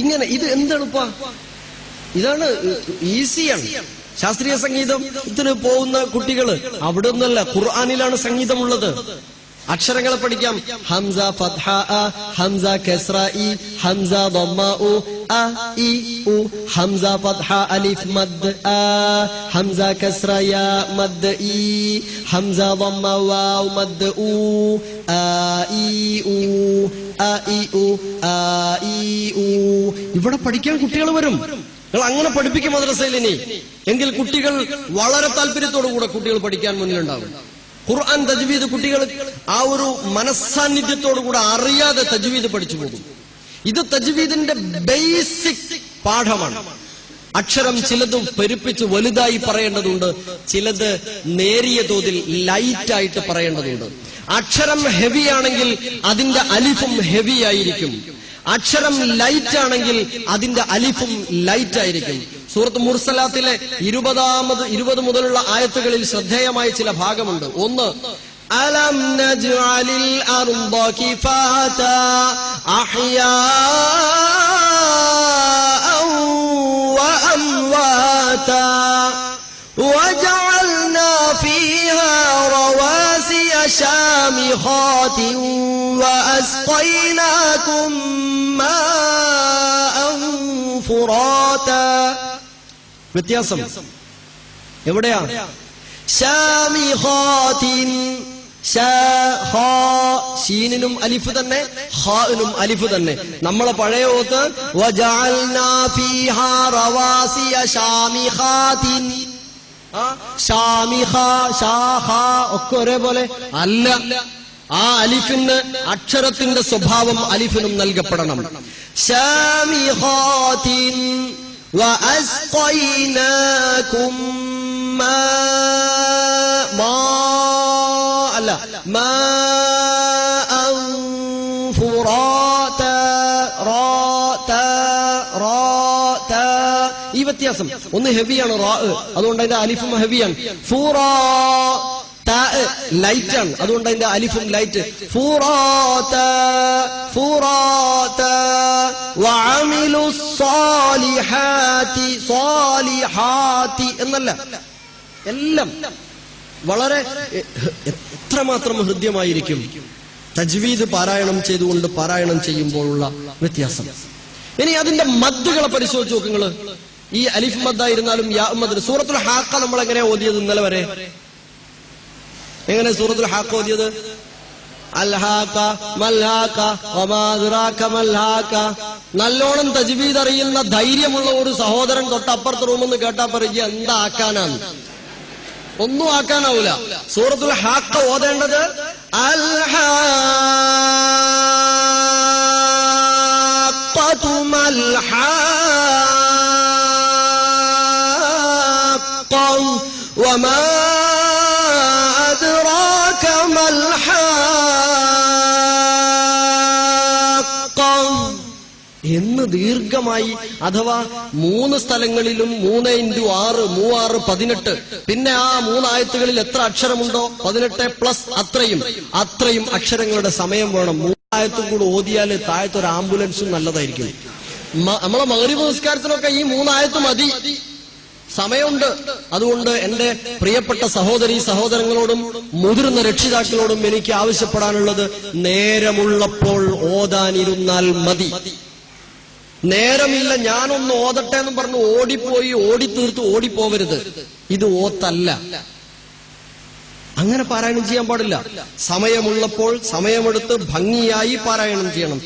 ഇങ്ങനെ ഇത് എന്തെളുപ്പ, ഇതാണ് ഈസിയാണ്. ശാസ്ത്രീയ സംഗീതത്തിന് പോകുന്ന കുട്ടികള് അവിടെ ഒന്നല്ല, ഖുർആനിലാണ് സംഗീതമുള്ളത്. അക്ഷരങ്ങളെ പഠിക്കാം. ഹംസ ഫത്ഹ അ, ഹംസ കസ്റ ഇ, ഹംസ ദമ്മ ഉ, അ ഇ ഉ, ഹംസ ഫത്ഹ അലിഫ് മദ് ആ, ഹംസ കസ്റ യാ മദ് ഇ, ഹംസ ദമ്മ വാവ് മദ് ഉ, ആ ഇ ഉ, ആ ഇ ഉ, ആ ഇ ഉ. ഇവിടെ പഠിക്കാൻ കുട്ടികൾ വരും. നിങ്ങൾ അങ്ങനെ പഠിപ്പിക്കും മദ്രസയിൽ ഇനി. എങ്കിൽ കുട്ടികൾ വളരെ താല്പര്യത്തോടുകൂടെ കുട്ടികൾ പഠിക്കാൻ മുന്നിലുണ്ടാകും. ഖുർആൻ തജ്വീദ് കുട്ടികൾ ആ ഒരു മനസ്സാന്നിധ്യത്തോടുകൂടെ അറിയാതെ തജ്വീദ് പഠിച്ചു പോകും. ഇത് തജ്വീദിന്റെ ബേസിക് പാഠമാണ്. അക്ഷരം ചിലതും പെരുപ്പിച്ച് വലുതായി പറയേണ്ടതുണ്ട്, ചിലത് നേരിയ തോതിൽ ലൈറ്റായിട്ട് പറയേണ്ടതുണ്ട്. അക്ഷരം ഹെവി ആണെങ്കിൽ അതിന്റെ അലിഫും ഹെവി ആയിരിക്കും. അക്ഷരം ലൈറ്റ് ആണെങ്കിൽ അതിന്റെ അലിഫും ലൈറ്റ് ആയിരിക്കും. സൂറത്ത് മുർസലാത്തിലെ 20 മുതലുള്ള ആയത്തുകളിൽ ശ്രദ്ധേയമായ ചില ഭാഗമുണ്ട്. ഒന്ന്, അലം നജ്അലിൽ അർദ കിഫാതാ അഹ്യാഅൻ വഅംവാതാ വജഅൽനാ ഫീഹാ റവാസിയ ശാമിഖാതിൻ വഅസ്ഖൈനാകും മാഅൻ ഫുറാതാ. വ്യത്യാസം എവിടെയാ? ശാമിഖാതിൻ, ഷീനിനും അലിഫ് തന്നെ, ഖാഇനും അലിഫ് തന്നെ. നമ്മളെ പഴയ ഓത്ത് വജഅൽനാ ഫീഹാ റവാസിയ ശാമിഖാതിൻ, ഷാമിഖ ഷാഖ ഒക്കെ ഒരേപോലെ അല്ല. ആ അലിഫിന് അക്ഷരത്തിന്റെ സ്വഭാവം അലിഫിനും നൽകപ്പെടണം. ശാമിഖാതിൻ وأسقيناكم ماء فراتا ഈ വ്യത്യാസം. ഒന്ന് ഹെവിയാണ് റാ, അതുകൊണ്ട് അതിന്റെ അലിഫും ഹെവിയാണ്. ഫുറാ ലൈറ്റ് ആണ്, അതുകൊണ്ട് അതിന്റെ അലിഫും ലൈറ്റ്. ഫുറാതാ ഫുറാതാ വഅമിലുസ് സാലിഹാതി സാലിഹാതി എന്നല്ല, എല്ലാം വളരെ എത്രമാത്രം ഹൃദ്യമായിരിക്കും തജ്വീദ് പാരായണം ചെയ്തുകൊണ്ട് പാരായണം ചെയ്യുമ്പോഴുള്ള വ്യത്യാസം. ഇനി അതിന്റെ മദ്ദുകളെ പരിശോധിച്ച് നോക്കുങ്ങള്. ഈ അലിഫ് മദ്ദായിരുന്നാലും യാ മദ്. സൂറത്തുൽ ഹാഖ നമ്മൾ എങ്ങനെയാ ഓതിയത് ഇന്നലെ വരെ? എങ്ങനെ സൂറത്തുൽ ഹാഖ ഓതിയത്? അൽഹാഖ മൽഹാഖ വമാ അദ്റാക മൽഹാഖ. നല്ലോണം തജ്വീദ് അറിയുന്ന ധൈര്യമുള്ള ഒരു സഹോദരൻ തൊട്ടപ്പുറത്ത് റൂമെന്ന് കേട്ടാ പറയുക എന്താ ആക്കാനാണ്? ഒന്നും ആക്കാനാവൂല. സൂറത്തുൽ ഹാഖ ഓതേണ്ടത് അൽഹാഖതു മൽഹാഖ വമാ അദ്റാക മൽഹാഖ എന്ന് ദീർഘമായി, അഥവാ 3 സ്ഥലങ്ങളിലും 3 × 6 3 6 18. പിന്നെ ആ 3 ആയത്തുകളിൽ എത്ര അക്ഷരമുണ്ടോ 18 പ്ലസ് അത്രയും അക്ഷരങ്ങളുടെ സമയം വേണം. 3 ആയത്തും കൂടെ ഓതിയാല് താഴത്തൊരു ആംബുലൻസും നല്ലതായിരിക്കും. നമ്മളെ മഗ്‌രിബ് നിസ്കാരത്തിനൊക്കെ ഈ 3 ആയത്ത് മതി, സമയമുണ്ട്. അതുകൊണ്ട് എന്റെ പ്രിയപ്പെട്ട സഹോദരീ സഹോദരങ്ങളോടും മുതിർന്ന രക്ഷിതാക്കളോടും എനിക്ക് ആവശ്യപ്പെടാനുള്ളത്, നേരമുള്ളപ്പോൾ ഓതാനിരുന്നാൽ മതി. നേരമില്ല ഞാനൊന്ന് ഓതട്ടെ എന്ന് പറഞ്ഞ് ഓടിപ്പോയി ഓടിത്തീർത്ത് ഓടിപ്പോവരുത്. ഇത് ഓത്തല്ല. അങ്ങനെ പാരായണം ചെയ്യാൻ പാടില്ല. സമയമുള്ളപ്പോൾ സമയമെടുത്ത് ഭംഗിയായി പാരായണം ചെയ്യണം.